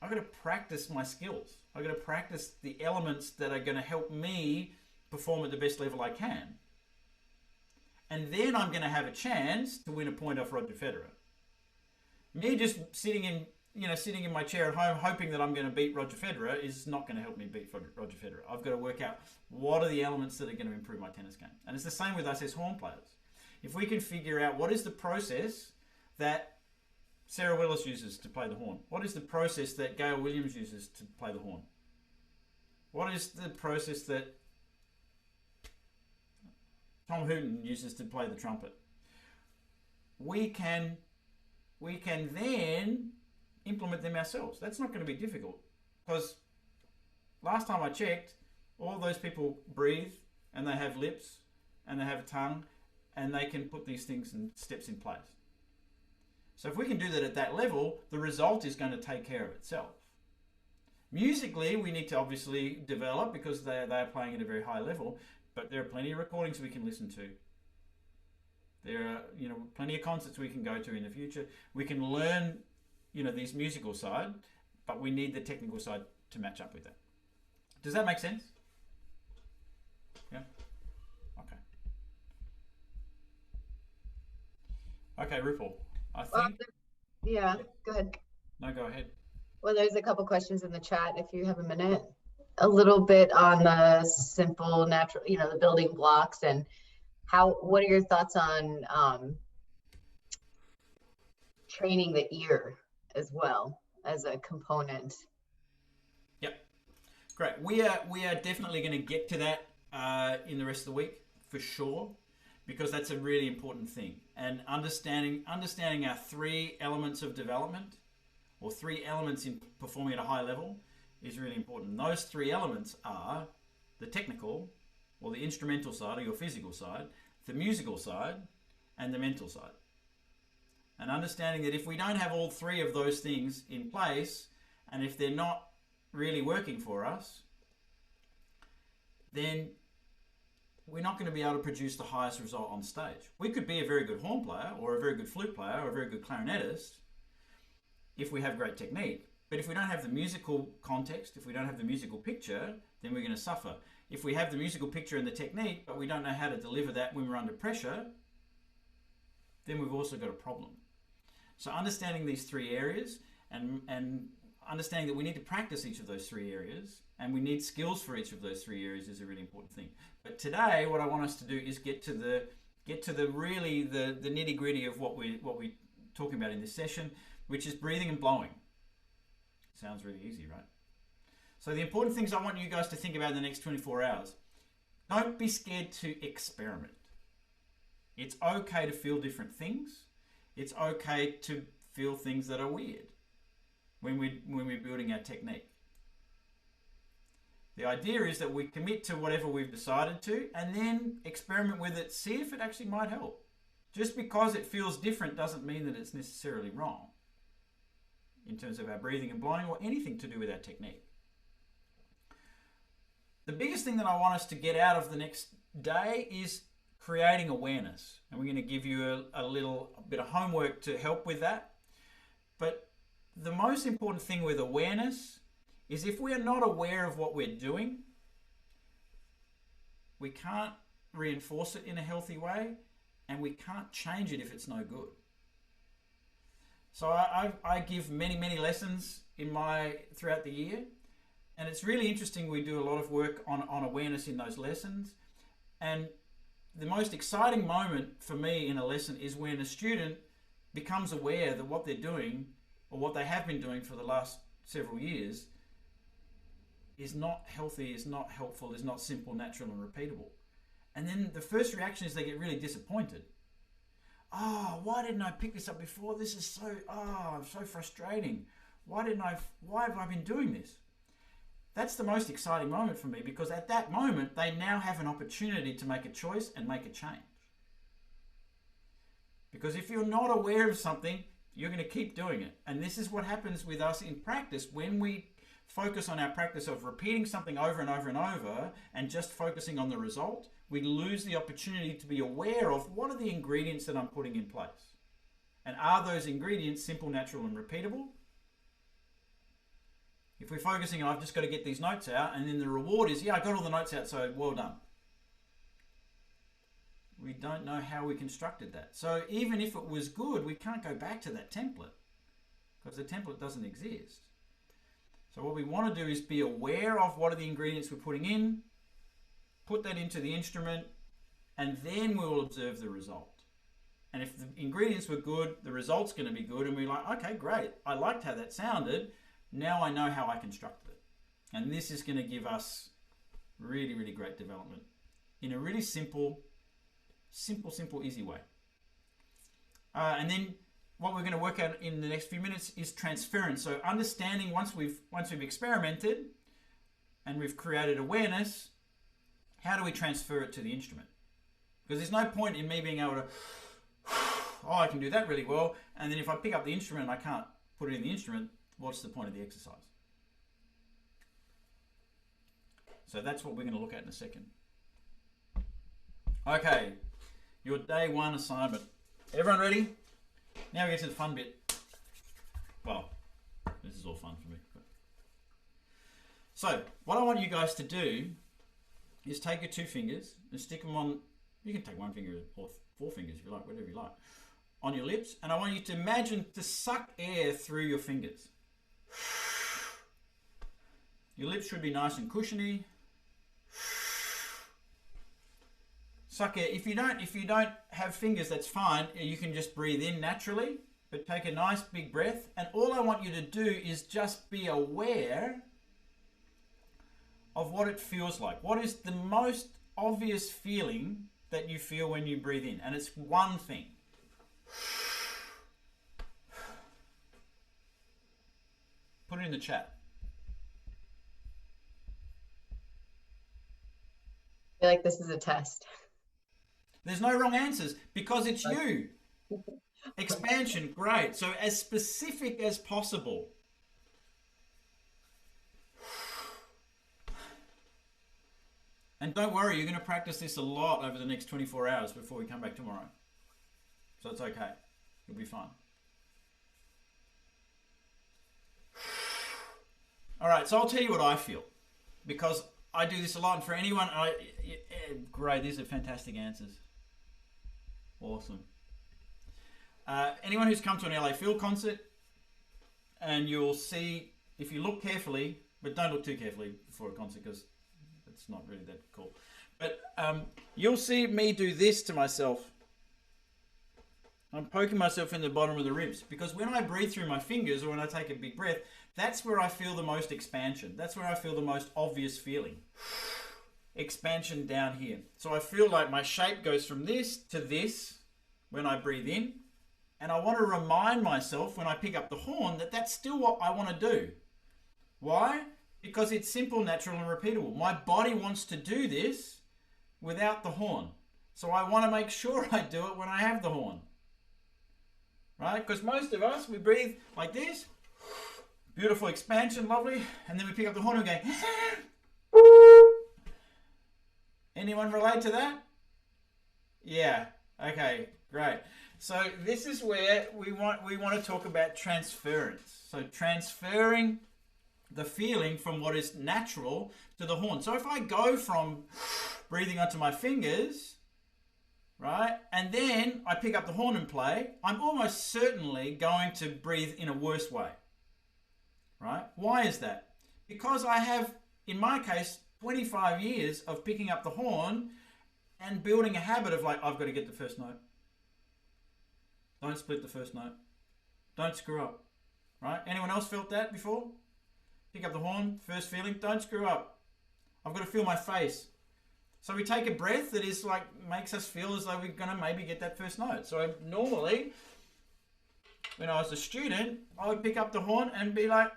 I've got to practice my skills. I've got to practice the elements that are going to help me perform at the best level I can. And then I'm going to have a chance to win a point off Roger Federer. Me just sitting in my chair at home hoping that I'm going to beat Roger Federer is not going to help me beat Roger Federer. I've got to work out what are the elements that are going to improve my tennis game. And it's the same with us as horn players. If we can figure out what is the process that Sarah Willis uses to play the horn? What is the process that Gail Williams uses to play the horn? What is the process that Tom Hooton uses to play the trumpet? We can then implement them ourselves. That's not going to be difficult, because last time I checked, all those people breathe, and they have lips, and they have a tongue, and they can put these things and steps in place. So if we can do that at that level, the result is going to take care of itself. Musically, we need to obviously develop, because they are playing at a very high level, but there are plenty of recordings we can listen to. There are, plenty of concerts we can go to in the future. We can learn, this musical side, but we need the technical side to match up with that. Does that make sense? Yeah? Okay. Okay, Ripple. I think... Yeah, go ahead. No, go ahead. Well, there's a couple questions in the chat, if you have a minute. A little bit on the simple, natural, the building blocks, and what are your thoughts on training the ear as well as a component? Yep, great. We are definitely going to get to that in the rest of the week, for sure, because that's a really important thing. And understanding our 3 elements of development, or 3 elements in performing at a high level, is really important. Those 3 elements are the technical, or the instrumental side, or your physical side, the musical side, and the mental side. And understanding that if we don't have all 3 of those things in place, and if they're not really working for us, then we're not going to be able to produce the highest result on stage. We could be a very good horn player, or a very good flute player, or a very good clarinetist if we have great technique. But if we don't have the musical context, if we don't have the musical picture, then we're going to suffer. If we have the musical picture and the technique, but we don't know how to deliver that when we're under pressure, then we've also got a problem. So understanding these 3 areas, and understanding that we need to practice each of those 3 areas, and we need skills for each of those 3 areas, is a really important thing. But today, what I want us to do is get to the nitty gritty of what we're talking about in this session, which is breathing and blowing. Sounds really easy, right? So the important things I want you guys to think about in the next 24 hours. Don't be scared to experiment. It's okay to feel different things. It's okay to feel things that are weird when we're building our technique. The idea is that we commit to whatever we've decided to, and then experiment with it, see if it actually might help. Just because it feels different doesn't mean that it's necessarily wrong in terms of our breathing and blowing, or anything to do with our technique. The biggest thing that I want us to get out of the next day is creating awareness. And we're going to give you a little bit of homework to help with that. But the most important thing with awareness is, if we are not aware of what we're doing, we can't reinforce it in a healthy way, and we can't change it if it's no good. So I give many lessons throughout the year, and it's really interesting. We do a lot of work on awareness in those lessons, and the most exciting moment for me in a lesson is when a student becomes aware that what they're doing, or what they have been doing for the last several years, is not healthy, is not helpful, is not simple, natural, and repeatable. And then the first reaction is they get really disappointed. Oh, why didn't I pick this up before? This is so frustrating. Why have I been doing this? That's the most exciting moment for me, because at that moment, they now have an opportunity to make a choice and make a change. Because if you're not aware of something, you're going to keep doing it. And this is what happens with us in practice. When we focus on our practice of repeating something over and over and over, and just focusing on the result, we lose the opportunity to be aware of what are the ingredients that I'm putting in place. And are those ingredients simple, natural, and repeatable? If we're focusing on, I've just got to get these notes out, and then the reward is, yeah, I got all the notes out, so well done. We don't know how we constructed that. So even if it was good, we can't go back to that template, because the template doesn't exist. So what we want to do is be aware of what are the ingredients we're putting in, put that into the instrument, and then we will observe the result. And if the ingredients were good, the result's going to be good. And we're like, okay, great. I liked how that sounded. Now I know how I constructed it. And this is going to give us really, really great development in a really simple, easy way. And then what we're going to work out in the next few minutes is transference. So understanding once we've experimented and we've created awareness, how do we transfer it to the instrument? Because there's no point in me being able to, oh, I can do that really well, and then if I pick up the instrument and I can't put it in the instrument, what's the point of the exercise? So that's what we're going to look at in a second. Okay, your day one assignment. Everyone ready? Now we get to the fun bit. Well, this is all fun for me. So, what I want you guys to do is take your 2 fingers and stick them on, you can take 1 finger or 4 fingers if you like, whatever you like, on your lips. And I want you to imagine to suck air through your fingers. Your lips should be nice and cushiony. Suck air. If you don't have fingers, that's fine. You can just breathe in naturally, but take a nice big breath. And all I want you to do is just be aware of what it feels like. What is the most obvious feeling that you feel when you breathe in? And it's one thing. Put it in the chat. I feel like this is a test. There's no wrong answers because it's you. Expansion, great. So as specific as possible. And don't worry, you're going to practice this a lot over the next 24 hours before we come back tomorrow. So it's okay. You'll be fine. All right, so I'll tell you what I feel. Because I do this a lot, and for anyone, great, these are fantastic answers. Awesome. Anyone who's come to an laphil concert, and you'll see, if you look carefully, but don't look too carefully before a concert, because it's not really that cool. But you'll see me do this to myself. I'm poking myself in the bottom of the ribs, because when I breathe through my fingers or when I take a big breath, that's where I feel the most expansion. That's where I feel the most obvious feeling. Expansion down here. So I feel like my shape goes from this to this when I breathe in. And I want to remind myself when I pick up the horn that that's still what I want to do. Why? Because it's simple, natural, and repeatable. My body wants to do this without the horn. So I want to make sure I do it when I have the horn. Right? Because most of us, we breathe like this. Beautiful expansion, lovely. And then we pick up the horn and go. Anyone relate to that? Yeah. Okay, great. So this is where we want to talk about transference. So transferring the feeling from what is natural to the horn. So if I go from breathing onto my fingers, right, and then I pick up the horn and play, I'm almost certainly going to breathe in a worse way, right? Why is that? Because I have, in my case, 25 years of picking up the horn and building a habit of like, I've got to get the first note. Don't split the first note. Don't screw up, right? Anyone else felt that before? Pick up the horn, first feeling, don't screw up. I've got to feel my face. So we take a breath that is like, makes us feel as though we're going to maybe get that first note. So normally, when I was a student, I would pick up the horn and be like,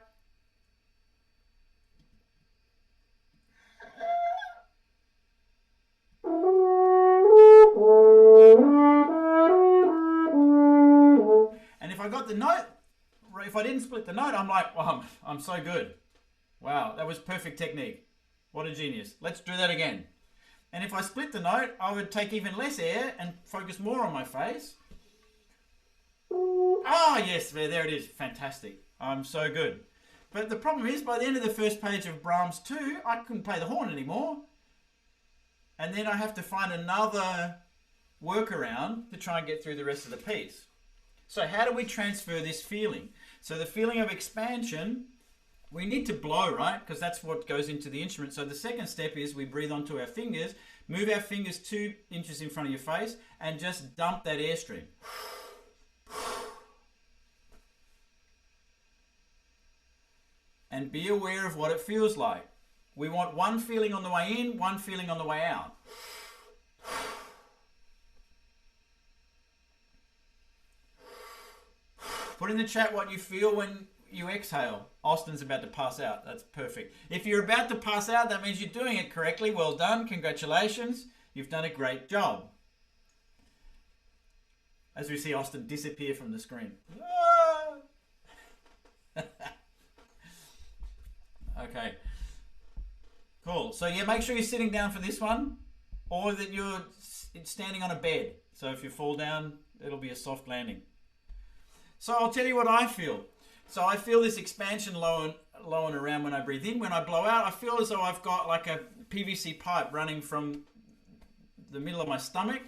and if I got the note, if I didn't split the note, I'm like, well, I'm so good. Wow, that was perfect technique. What a genius. Let's do that again. And if I split the note, I would take even less air and focus more on my face. Ah, yes, there it is. Fantastic. I'm so good. But the problem is, by the end of the first page of Brahms 2, I couldn't play the horn anymore. And then I have to find another workaround to try and get through the rest of the piece. So how do we transfer this feeling? So the feeling of expansion we need to blow, right? Because that's what goes into the instrument. So the second step is we breathe onto our fingers, move our fingers 2 inches in front of your face, and just dump that airstream. And be aware of what it feels like. We want one feeling on the way in, one feeling on the way out. Put in the chat what you feel when you exhale. Austin's about to pass out. That's perfect. If you're about to pass out, that means you're doing it correctly. Well done. Congratulations. You've done a great job. As we see Austin disappear from the screen. Okay. Cool. So yeah, make sure you're sitting down for this one, or that you're standing on a bed. So if you fall down, it'll be a soft landing. So I'll tell you what I feel. So I feel this expansion low and around when I breathe in. When I blow out, I feel as though I've got like a PVC pipe running from the middle of my stomach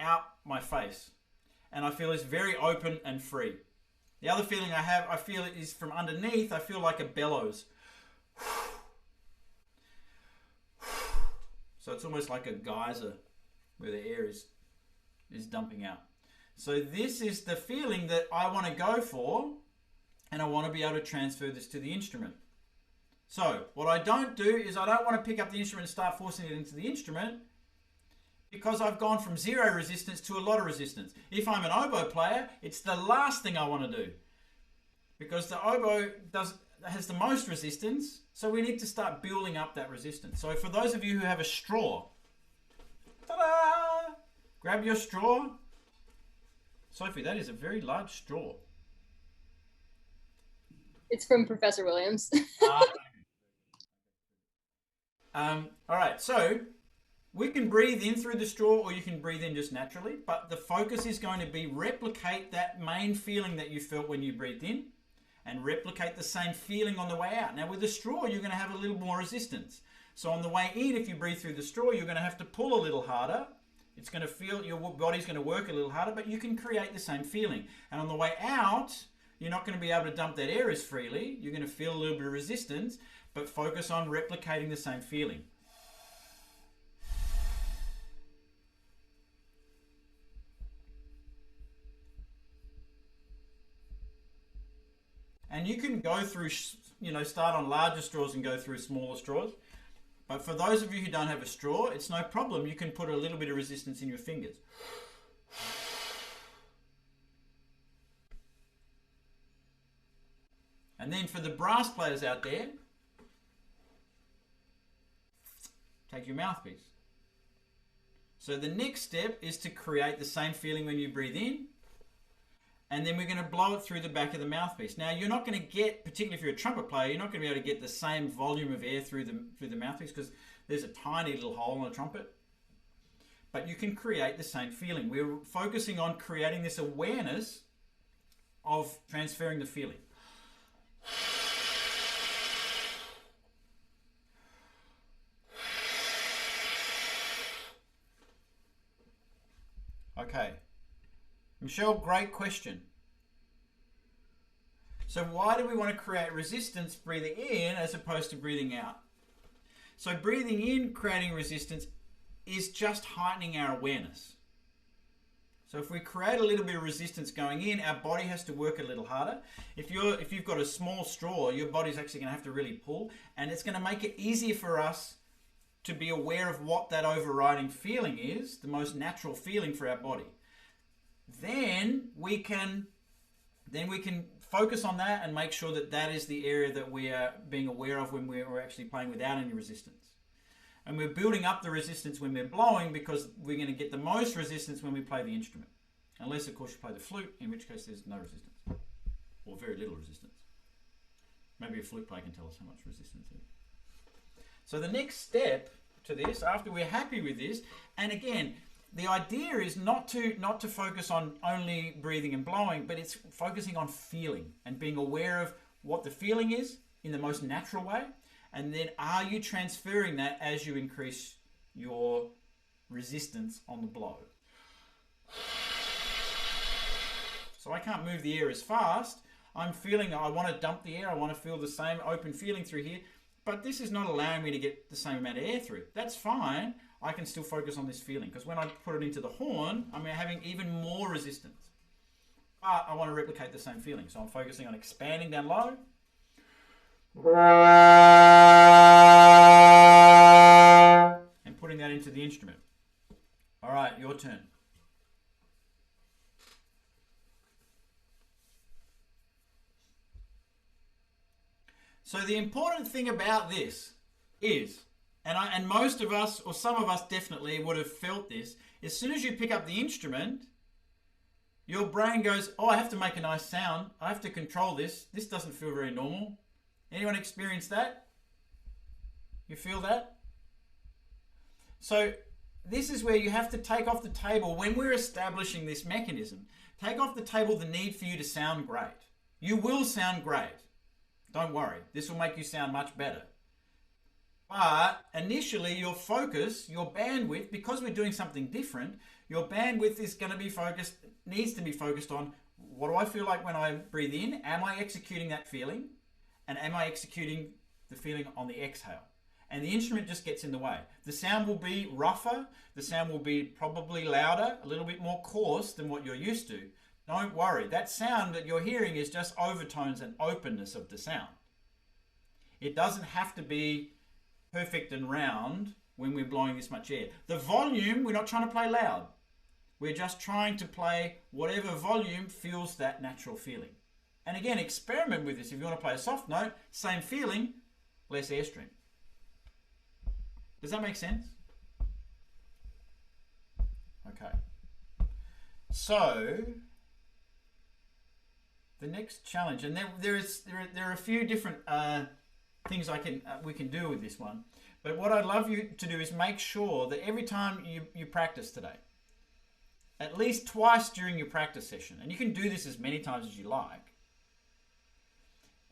out my face. And I feel it's very open and free. The other feeling I feel is from underneath, I feel like a bellows. So it's almost like a geyser where the air is dumping out. So this is the feeling that I want to go for, and I want to be able to transfer this to the instrument. So what I don't do is I don't want to pick up the instrument and start forcing it into the instrument, because I've gone from 0 resistance to a lot of resistance. If I'm an oboe player, it's the last thing I want to do, because the oboe has the most resistance, so we need to start building up that resistance. So for those of you who have a straw, ta-da! Grab your straw. Sophie, that is a very large straw. It's from Professor Williams. All right, so we can breathe in through the straw, or you can breathe in just naturally, but the focus is going to be replicate that main feeling that you felt when you breathed in, and replicate the same feeling on the way out. Now with the straw, you're going to have a little more resistance. So on the way in, if you breathe through the straw, you're going to have to pull a little harder. It's going to feel, your body's going to work a little harder, but you can create the same feeling. And on the way out, you're not going to be able to dump that air as freely. You're going to feel a little bit of resistance, but focus on replicating the same feeling. And you can go through, start on larger straws and go through smaller straws. But for those of you who don't have a straw, it's no problem. You can put a little bit of resistance in your fingers. And then for the brass players out there, take your mouthpiece. So the next step is to create the same feeling when you breathe in, and then we're going to blow it through the back of the mouthpiece. Now you're not going to get, particularly if you're a trumpet player, you're not going to be able to get the same volume of air through the mouthpiece, because there's a tiny little hole in a trumpet. But you can create the same feeling. We're focusing on creating this awareness of transferring the feeling. Okay. Michelle, great question. So why do we want to create resistance breathing in as opposed to breathing out? So breathing in, creating resistance, is just heightening our awareness. So if we create a little bit of resistance going in, our body has to work a little harder. If you've got a small straw, your body's actually going to have to really pull, and it's going to make it easier for us to be aware of what that overriding feeling is, the most natural feeling for our body. Then we can focus on that and make sure that that is the area that we are being aware of when we're actually playing without any resistance. And we're building up the resistance when we're blowing, because we're going to get the most resistance when we play the instrument. Unless, of course, you play the flute, in which case there's no resistance. Or very little resistance. Maybe a flute player can tell us how much resistance there is. So the next step to this, after we're happy with this, and again, the idea is not to focus on only breathing and blowing, but it's focusing on feeling and being aware of what the feeling is in the most natural way. And then are you transferring that as you increase your resistance on the blow? So I can't move the air as fast. I'm feeling, I want to dump the air, I want to feel the same open feeling through here, but this is not allowing me to get the same amount of air through. That's fine. I can still focus on this feeling, because when I put it into the horn, I'm having even more resistance. But I want to replicate the same feeling. So I'm focusing on expanding down low. And putting that into the instrument. All right, your turn. So the important thing about this is, and most of us, or some of us definitely would have felt this, as soon as you pick up the instrument, your brain goes, oh, I have to make a nice sound. I have to control this. This doesn't feel very normal. Anyone experience that? You feel that? So this is where you have to take off the table, when we're establishing this mechanism, take off the table the need for you to sound great. You will sound great. Don't worry. This will make you sound much better. But initially your focus, your bandwidth, because we're doing something different, your bandwidth is going to be focused, needs to be focused on, what do I feel like when I breathe in? Am I executing that feeling? And am I executing the feeling on the exhale? And the instrument just gets in the way. The sound will be rougher. The sound will be probably louder, a little bit more coarse than what you're used to. Don't worry. That sound that you're hearing is just overtones and openness of the sound. It doesn't have to be perfect and round when we're blowing this much air. The volume, we're not trying to play loud. We're just trying to play whatever volume feels that natural feeling. And again, experiment with this. If you want to play a soft note, same feeling, less airstream. Does that make sense? Okay. So the next challenge, and there are a few different things we can do with this one. But what I'd love you to do is make sure that every time you practice today, at least twice during your practice session, and you can do this as many times as you like,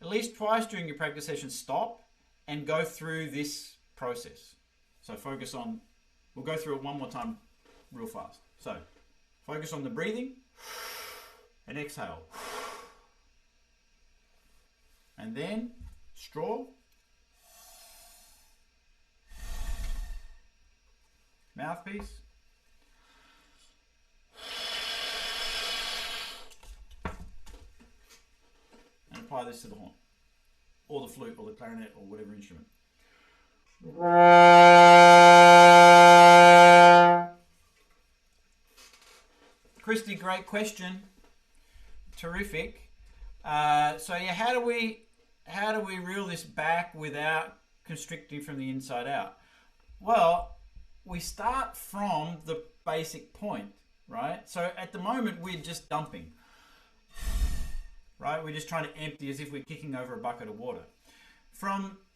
at least twice during your practice session, stop and go through this process. So focus on, we'll go through it one more time real fast. So focus on the breathing and exhale. And then straw, mouthpiece, and apply this to the horn, or the flute, or the clarinet, or whatever instrument. Christy, great question. Terrific. So yeah, how do we reel this back without constricting from the inside out? Well, we start from the basic point, right? So at the moment we're just dumping, right? We're just trying to empty as if we're kicking over a bucket of water.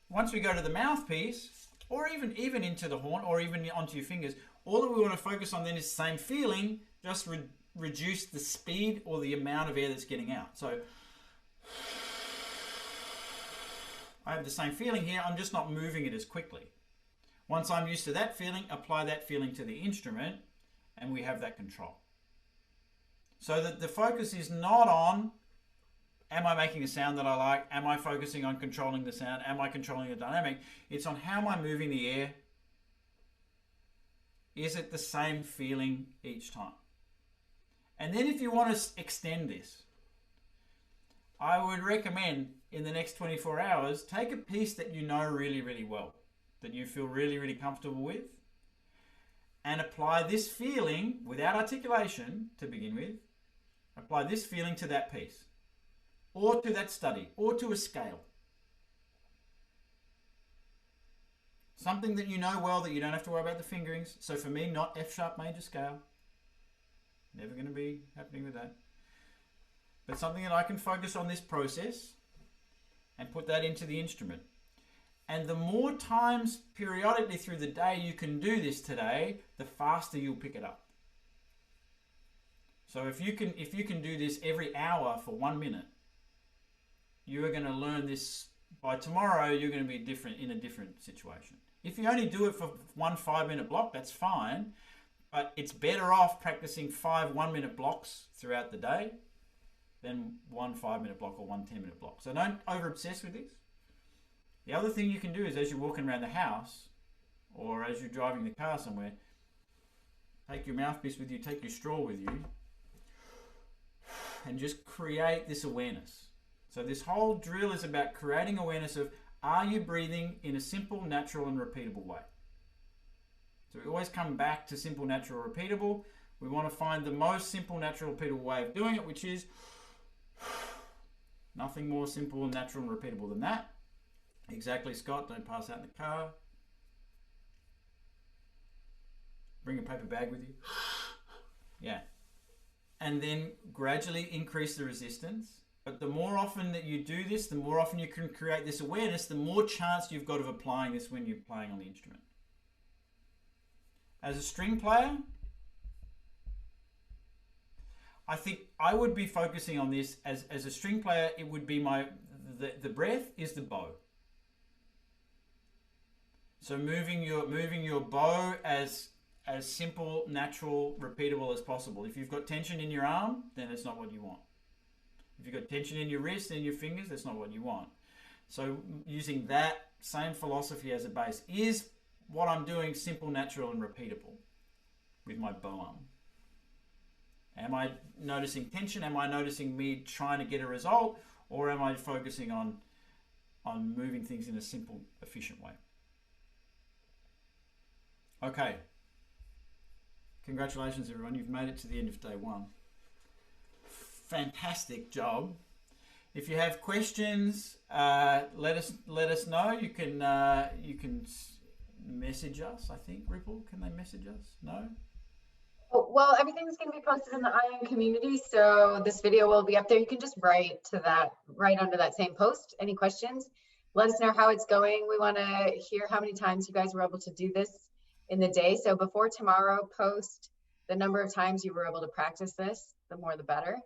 Once we go to the mouthpiece, or even into the horn, or even onto your fingers, all that we want to focus on then is the same feeling, just reduce the speed or the amount of air that's getting out. So I have the same feeling here, I'm just not moving it as quickly. Once I'm used to that feeling, apply that feeling to the instrument, and we have that control. So that the focus is not on, am I making a sound that I like? Am I focusing on controlling the sound? Am I controlling the dynamic? It's on how am I moving the air? Is it the same feeling each time? And then if you want to extend this, I would recommend in the next 24 hours, take a piece that you know really, really well, that you feel really, really comfortable with, and apply this feeling without articulation to begin with. Apply this feeling to that piece, or to that study, or to a scale. Something that you know well, that you don't have to worry about the fingerings. So for me, not F sharp major scale. Never going to be happening with that. But something that I can focus on this process and put that into the instrument. And the more times periodically through the day you can do this today, the faster you'll pick it up. So if you can do this every hour for 1 minute, you are going to learn this. By tomorrow, you're going to be in a different situation. If you only do it for one 5-minute block, that's fine. But it's better off practicing 5 1-minute blocks throughout the day than one 5-minute block or one 10-minute block. So don't over obsess with this. The other thing you can do is as you're walking around the house or as you're driving the car somewhere, take your mouthpiece with you, take your straw with you, and just create this awareness. So this whole drill is about creating awareness of, are you breathing in a simple, natural, and repeatable way? So we always come back to simple, natural, repeatable. We want to find the most simple, natural, repeatable way of doing it, which is nothing more simple, natural, and repeatable than that. Exactly, Scott. Don't pass out in the car. Bring a paper bag with you. Yeah. And then gradually increase the resistance. But the more often that you do this, the more often you can create this awareness, the more chance you've got of applying this when you're playing on the instrument. As a string player, I think I would be focusing on this as a string player. It would be the breath is the bow. So moving your bow as simple, natural, repeatable as possible. If you've got tension in your arm, then it's not what you want. If you've got tension in your wrist and your fingers, that's not what you want. So using that same philosophy as a base, is what I'm doing simple, natural, and repeatable with my bow arm? Am I noticing tension? Am I noticing me trying to get a result? Or am I focusing on moving things in a simple, efficient way? Okay. Congratulations, everyone. You've made it to the end of day one. Fantastic job. If you have questions, let us know. You can message us. I think Ripple. Can they message us? No. Oh, well, everything's going to be posted in the IM community, so this video will be up there. You can just write under that same post. Any questions? Let us know how it's going. We want to hear how many times you guys were able to do this in the day. So before tomorrow, post the number of times you were able to practice this. The more, the better.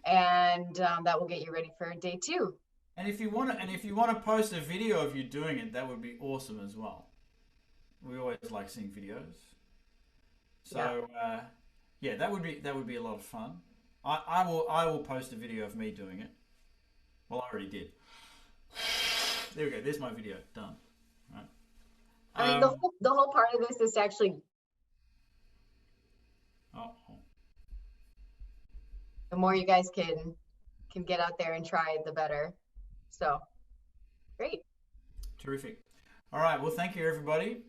And that will get you ready for day 2. And if you want to post a video of you doing it, that would be awesome as well. We always like seeing videos. So yeah, that would be a lot of fun. I will post a video of me doing it. Well, I already did. There we go. There's my video done. Right. I mean, the whole part of this is to actually. The more you guys can get out there and try, the better. So, great. Terrific. All right. Well, thank you, everybody.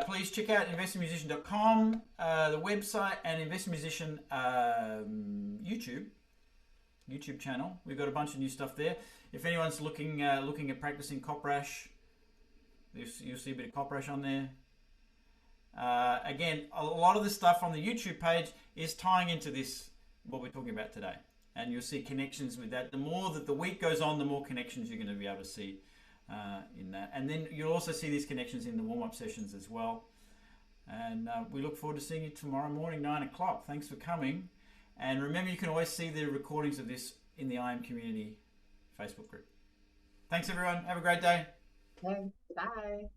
Please check out investedmusician.com, the website, and Invested Musician YouTube channel. We've got a bunch of new stuff there. If anyone's looking at practicing coprash, you'll see a bit of coprash on there. Again, a lot of the stuff on the YouTube page is tying into this, what we're talking about today. And you'll see connections with that. The more that the week goes on, the more connections you're going to be able to see in that. And then you'll also see these connections in the warm-up sessions as well. And we look forward to seeing you tomorrow morning, 9 o'clock. Thanks for coming. And remember, you can always see the recordings of this in the IM Community Facebook group. Thanks, everyone. Have a great day. Bye.